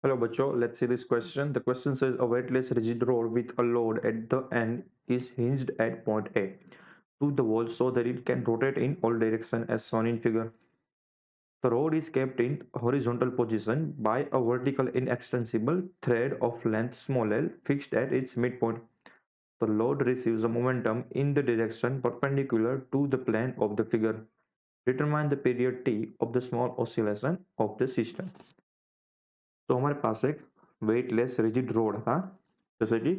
Hello, Bacho. Let's see this question. The question says a weightless rigid rod with a load at the end is hinged at point A to the wall so that it can rotate in all directions as shown in figure. The rod is kept in horizontal position by a vertical inextensible thread of length small l fixed at its midpoint. The load receives a momentum in the direction perpendicular to the plane of the figure. Determine the period t of the small oscillation of the system. तो हमारे पास एक weightless rigid road था, जैसे कि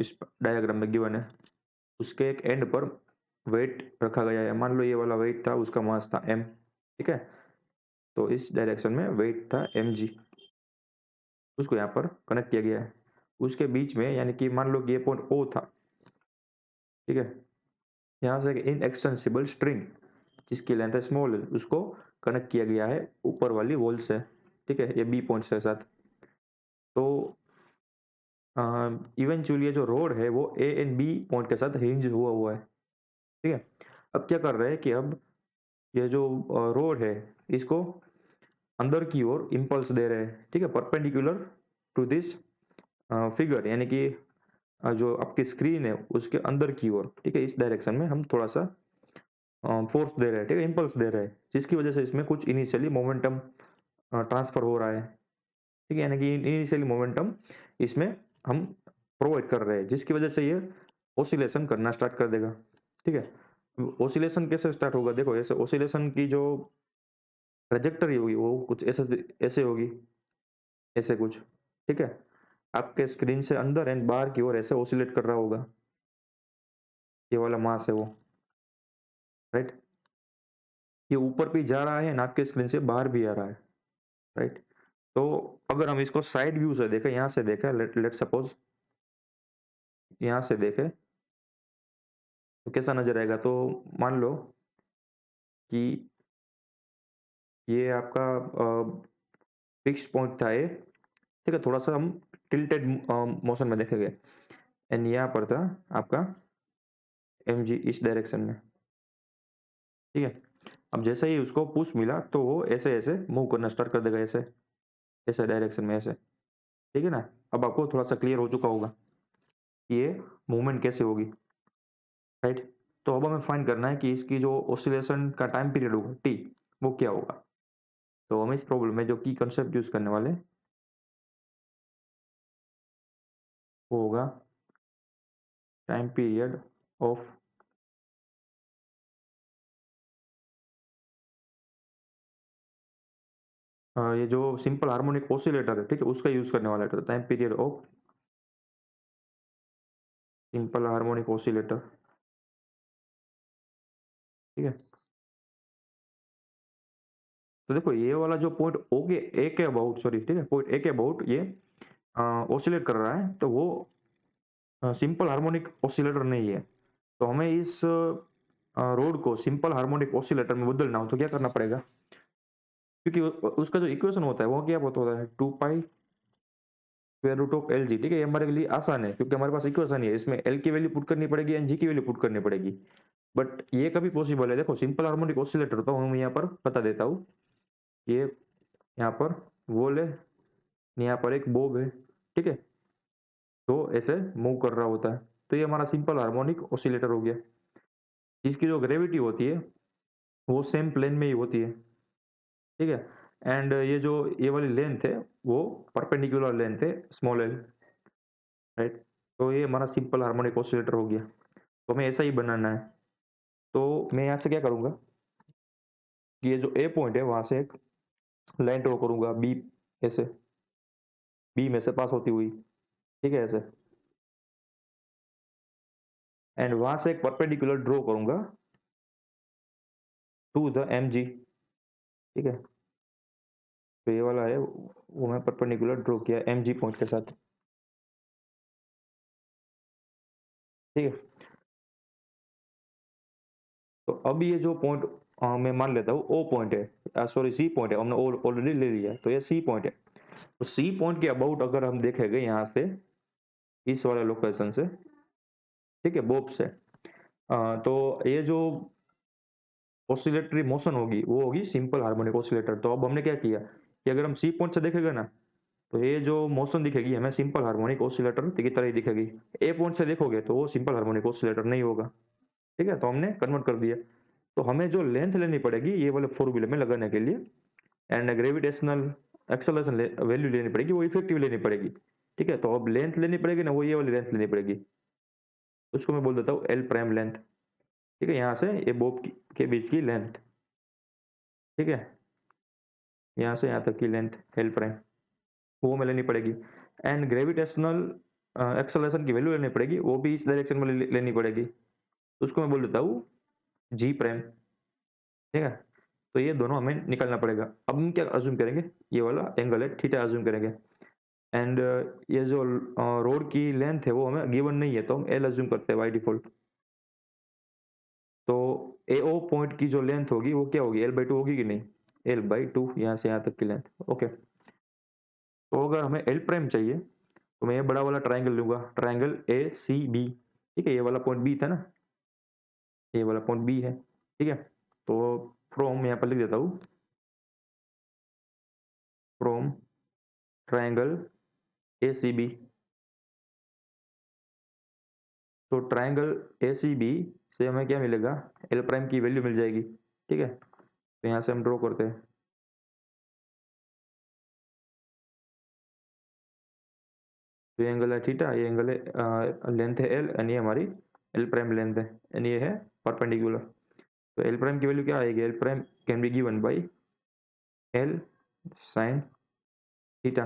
इस diagram में given है। उसके एक एंड पर वेट रखा गया है। मान लो ये वाला वेट था, उसका मास था m, ठीक है। तो इस डायरेक्शन में वेट था mg, उसको यहाँ पर कनेक्ट किया गया है। उसके बीच में यानी कि मान लो कि ये पॉइंट O था, ठीक है। यहाँ से एक इनएक्सटेंसिबल स्ट्रिंग जिसकी लेंथ है स्मॉल, उसको कनेक्ट किया गया है ऊपर वाली वॉल से, ठीक है, ये बी पॉइंट के साथ। तो इवेंचुअली ये जो रोड है वो ए एंड बी पॉइंट के साथ हिंज हुआ है, ठीक है। अब क्या कर रहे हैं कि अब ये जो रोड है इसको अंदर की ओर इम्पल्स दे रहे हैं, ठीक है, परपेंडिकुलर टू दिस फिगर, यानी कि जो आपकी स्क्रीन है उसके अंदर की ओर, ठीक है, इस डायरेक्शन में हम थोड़ा सा फोर्स दे रहे हैं, ठीक है, इम्पल्स दे रहे हैं, जिसकी वजह से इसमें कुछ इनिशियली मोमेंटम ट्रांसफर हो रहा है, ठीक है, यानी कि इनिशियली मोमेंटम इसमें हम प्रोवाइड कर रहे हैं, जिसकी वजह से ये ओसिलेशन करना स्टार्ट कर देगा, ठीक है। ओसिलेशन कैसे स्टार्ट होगा? देखो, ऐसे ओसिलेशन की जो ट्रेजेक्टरी होगी वो कुछ ऐसे ऐसे होगी, ऐसे कुछ, ठीक है। आपके स्क्रीन से अंदर एंड बाहर की ओर ऐसे ओसिलेट कर रहा होगा, ये वाला मास है वो, राइट। ये ऊपर भी जा रहा है ना, आपके स्क्रीन से बाहर भी आ रहा है, राइट। तो अगर हम इसको साइड व्यू से देखें, यहाँ से देखें, लेट सपोज यहाँ से देखें तो कैसा नजर आएगा? तो मान लो कि ये आपका फिक्स पॉइंट था ये, ठीक है, थोड़ा सा हम टिल्टेड मोशन में देखेंगे, एंड यहाँ पर था आपका mg इस डायरेक्शन में, ठीक है। अब जैसे ही उसको पुश मिला तो वो ऐसे ऐसे मूव करना स्टार्ट कर देगा, ऐसे ऐसे डायरेक्शन में, ऐसे, ठीक है ना। अब आपको थोड़ा सा क्लियर हो चुका होगा कि ये मूवमेंट कैसे होगी, राइट। तो अब हमें फाइंड करना है कि इसकी जो ऑसिलेशन का टाइम पीरियड होगा टी, वो क्या होगा। तो हम इस प्रॉब्लम में जो की कंसेप्ट यूज करने वाले वो होगा टाइम पीरियड ऑफ ये जो सिंपल हार्मोनिक ऑसिलेटर है, ठीक है, उसका यूज करने वाला है। Time period of simple harmonic oscillator, ठीक है। तो देखो ये वाला जो पॉइंट ओ के ए के अबाउट, सॉरी, ठीक है, पॉइंट ए के अबाउट ये ऑसिलेट कर रहा है, तो वो सिंपल हार्मोनिक ऑसिलेटर नहीं है। तो हमें इस रोड को सिंपल हार्मोनिक ऑसिलेटर में बदलना हो तो क्या करना पड़ेगा? क्योंकि उसका जो इक्वेशन होता है वो क्या होता है, 2 pi square root of L g, ठीक है। ये हमारे लिए आसान है क्योंकि हमारे पास इक्वेशन ही है, इसमें एल की वैल्यू पुट करनी पड़ेगी एंड जी की वैल्यू पुट करनी पड़ेगी। बट ये कभी पॉसिबल है? देखो, सिंपल हार्मोनिक ऑसिलेटर तो हम यहाँ पर बता देता हूँ, ये यहाँ पर वोल है, यहाँ पर एक बोब है, ठीक है। तो ऐसे मूव कर रहा होता है, तो ये हमारा सिंपल हार्मोनिक ऑसिलेटर हो गया। इसकी जो ग्रेविटी होती है वो सेम प्लेन में ही होती है, ठीक है। एंड ये जो ये वाली लेंथ है वो परपेंडिकुलर लेंथ है स्मॉल एल, राइट। तो ये हमारा सिंपल हार्मोनिक ऑसिलेटर हो गया। तो हमें ऐसा ही बनाना है। तो मैं यहाँ से क्या करूँगा कि ये जो ए पॉइंट है वहां से एक लाइन ड्रॉ करूंगा बी, ऐसे बी में से पास होती हुई, ठीक है, ऐसे। एंड वहां से एक परपेंडिकुलर ड्रॉ करूंगा टू द एम जी, ठीक है। तो ये वाला है वो मैं परपेंडिकुलर ड्रॉ किया एम जी पॉइंट के साथ, ठीक है। तो अब ये जो पॉइंट मैं मान लेता हूँ ओ पॉइंट है, सॉरी सी पॉइंट है, हमने ऑलरेडी ले लिया है, तो ये सी पॉइंट है। तो सी पॉइंट के अबाउट अगर हम देखेंगे यहाँ से इस वाले लोकेशन से, ठीक है, बोब से, तो ये जो ऑसिलेटरी मोशन होगी वो होगी सिंपल हार्मोनिक ऑसिलेटर। तो अब हमने क्या किया कि अगर हम सी पॉइंट से देखेंगे ना, तो ये जो मोशन दिखेगी हमें सिंपल हार्मोनिक ऑसिलेटर की तरह ही दिखेगी। ए पॉइंट से देखोगे तो वो सिंपल हार्मोनिक ऑसिलेटर नहीं होगा। ठीक है, तो हमने कन्वर्ट कर दिया। तो हमें जो लेंथ लेनी पड़ेगी ये वाले फोर व्हीलर में लगाने के लिए, एंड ग्रेविटेशनल एक्सेलरेशन वैल्यू लेनी पड़ेगी, वो इफेक्टिव लेनी पड़ेगी। ठीक है, तो अब लेंथ लेनी पड़ेगी ना, वो ये वाली लेंथ लेनी पड़ेगी। उसको मैं बोल देता हूँ एल प्राइम लेंथ। ठीक है, यहाँ से ये बोब के बीच की लेंथ। ठीक है, यहाँ से यहाँ तक की लेंथ एल प्राइम, वो हमें लेनी पड़ेगी। एंड ग्रेविटेशनल एक्सेलरेशन की वैल्यू लेनी पड़ेगी, वो भी इस डायरेक्शन में लेनी पड़ेगी। तो उसको मैं बोल देता हूँ जी प्राइम। ठीक है, तो ये दोनों हमें निकालना पड़ेगा। अब हम क्या अज्यूम करेंगे, ये वाला एंगल है थीटा अज्यूम करेंगे। एंड ये जो रोड की लेंथ है वो हमें गिवन नहीं है, तो हम एल अज्यूम करते हैं बाई डिफॉल्ट। तो ए ओ पॉइंट की जो लेंथ होगी वो क्या होगी, एल बाई टू होगी कि नहीं, एल बाई टू, यहाँ से यहाँ तक की लेंथ। ओके, तो अगर हमें एल प्राइम चाहिए तो मैं ये बड़ा वाला ट्राइंगल लूंगा, ट्राइंगल ए सी बी। ठीक है, ये वाला पॉइंट बी था ना, ये वाला पॉइंट बी है। ठीक है, तो फ्रॉम यहाँ पर लिख देता हूँ, from triangle A C B. तो ट्राइंगल ए सी बी से हमें क्या मिलेगा, एल प्राइम की वैल्यू मिल जाएगी। ठीक है, तो यहाँ से हम ड्रॉ करते हैं। तो ये एंगल है थीटा, ये एंगल है लेंथ है एल, एंड ये हमारी एल प्राइम लेंथ है, एंड ये है परपेंडिकुलर। तो एल प्राइम की वैल्यू क्या आएगी, L prime can be given by L sine theta.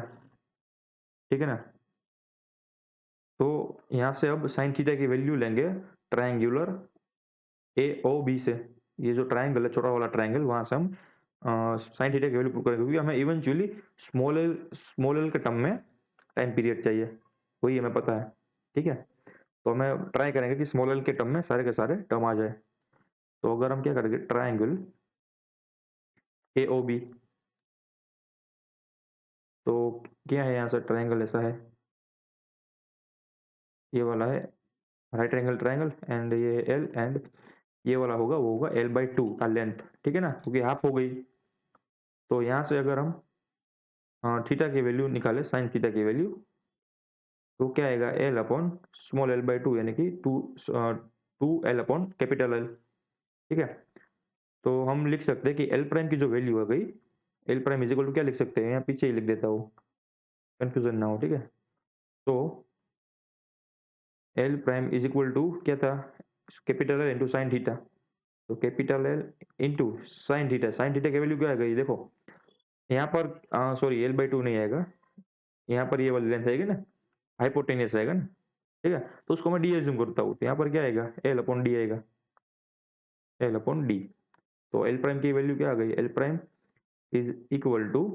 ठीक है ना, तो यहाँ से अब साइन थीटा की वैल्यू लेंगे ट्राइंगुलर ए ओ बी से। ये जो ट्राइंगल है छोटा वाला ट्राइंगल, वहां से हम साइन थीटा की वैल्यू पुट करेंगे, क्योंकि हमें इवेंचुअली स्मॉल एल के टर्म में टाइम पीरियड चाहिए, वही हमें पता है। ठीक है, तो हमें ट्राई करेंगे कि स्मॉल एल के टर्म में सारे के सारे टर्म आ जाए। तो अगर हम क्या करेंगे, ट्राइंगल ए ओ बी, तो क्या है यहाँ से ट्राइंगल ऐसा है, ये वाला है राइट एंगल ट्राइंगल, एंड ये एल, एंड ये वाला होगा वो होगा एल बाई टू का लेंथ। ठीक है ना, क्योंकि हाफ हो गई। तो यहाँ से अगर हम थीटा की वैल्यू निकाले, साइन थीटा की वैल्यू, तो क्या आएगा, L upon small L by two, यानी कि two L upon capital L. ठीक है, तो हम लिख सकते हैं कि एल प्राइम की जो वैल्यू आ गई, L prime is equal to क्या लिख सकते हैं, यहाँ पीछे ही लिख देता हूँ, कंफ्यूजन ना हो। ठीक है, तो L prime is equal to क्या था, capital L into sine theta. तो capital L into sine theta, sine theta की वैल्यू क्या आ गई देखो, यहाँ पर सॉरी एल बाई टू नहीं आएगा, यहाँ पर ये वाली लेंथ आएगी ना, हाइपोटेनियस आएगा ना। ठीक है, तो उसको मैं डी एज्यूम करता हूँ, तो यहाँ पर क्या आएगा, एल अपॉन डी आएगा, एल अपॉन डी। तो एल प्राइम की वैल्यू क्या आ गई, L prime is equal to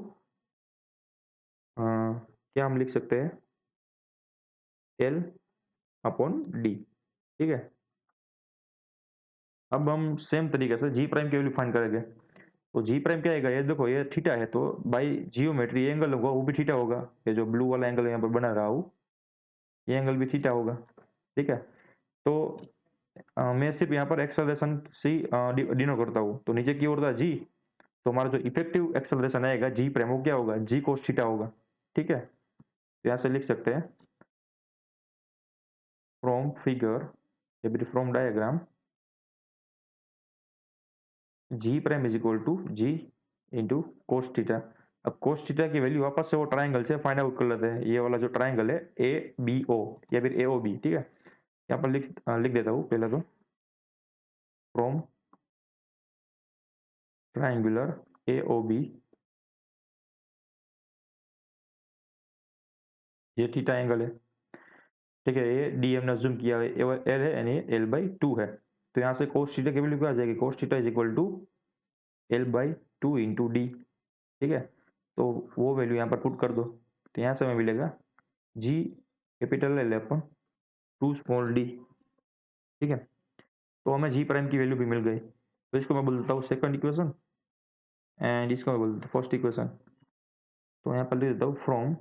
क्या हम लिख सकते हैं, एल अपॉन डी। ठीक है, अब हम सेम तरीके से जी प्राइम की वैल्यू फाइंड करेंगे। तो जी प्राइम क्या आएगा, ये देखो ये थीटा है, तो बाई जियोमेट्री एंगल होगा वो भी थीटा होगा। ये जो ब्लू वाला एंगल यहाँ पर बना रहा हूँ, ये एंगल भी थीटा होगा। ठीक है, तो मैं सिर्फ यहाँ पर एक्सेलरेशन सी डिनोट करता हूँ, तो नीचे की ओर था जी, तो हमारा जो इफेक्टिव एक्सेलरेशन आएगा जी प्राइम वो क्या होगा, जी कोस थीटा होगा। ठीक है, तो यहाँ से लिख सकते हैं फ्रॉम फिगर, या फिर from diagram, G prime is equal to G into cos theta. अब कोस थीटा की वैल्यू वापस से वो ट्राइंगल से फाइंड आउट कर लेते हैं, ये वाला जो ट्राइंगल है ए बी ओ, या फिर ए ओ बी। ठीक है, यहाँ पर लिख देता हूँ पहले तो, from triangular A O B, ये थीटा एंगल है। ठीक है, ये डी हमने अज्यूम किया है, एल है यानी एल बाई टू है। तो यहाँ से कोस थीटा की वैल्यू क्या आ जाएगी, cos theta is equal to L by two into D. ठीक है, तो वो वैल्यू यहाँ पर पुट कर दो, तो यहाँ से हमें मिलेगा g capital L upon two small d. ठीक है, तो हमें जी प्राइम की वैल्यू भी मिल गई। तो इसको मैं बोल देता हूँ सेकंड इक्वेशन, एंड इसको मैं बोल देता हूँ फर्स्ट इक्वेशन। तो यहाँ पर लिख देता हूँ from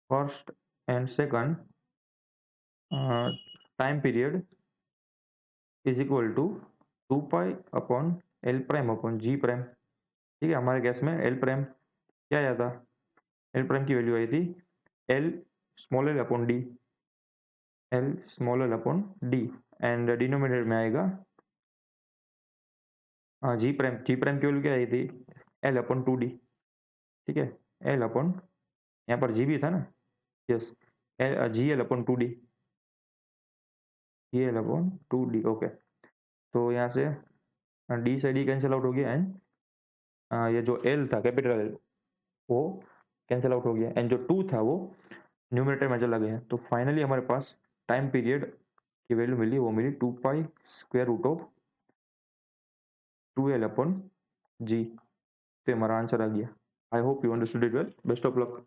first and second time period is equal to two pi upon L prime upon G prime. ठीक है, हमारे केस में एल प्राइम क्या आया था, एल प्राइम की वैल्यू आई थी L small L upon D, L small L upon D, and denominator में आएगा हाँ जी प्राइम की वैल्यू क्या आई थी एल अपॉन टू डी, ठीक है, एल अपॉन, यहाँ पर जी भी था ना, yes, G L upon two D, G L upon two D, okay. तो यहाँ से डी से डी कैंसिल आउट हो गया, एंड ये जो एल था कैपिटल एल वो कैंसिल आउट हो गया, एंड जो टू था वो न्यूमरेटर में चला गया। तो फाइनली हमारे पास टाइम पीरियड की वैल्यू मिली, वो मिली 2 pi square root of 2L upon g. तो हमारा आंसर आ गया। I hope you understood it well, best of luck.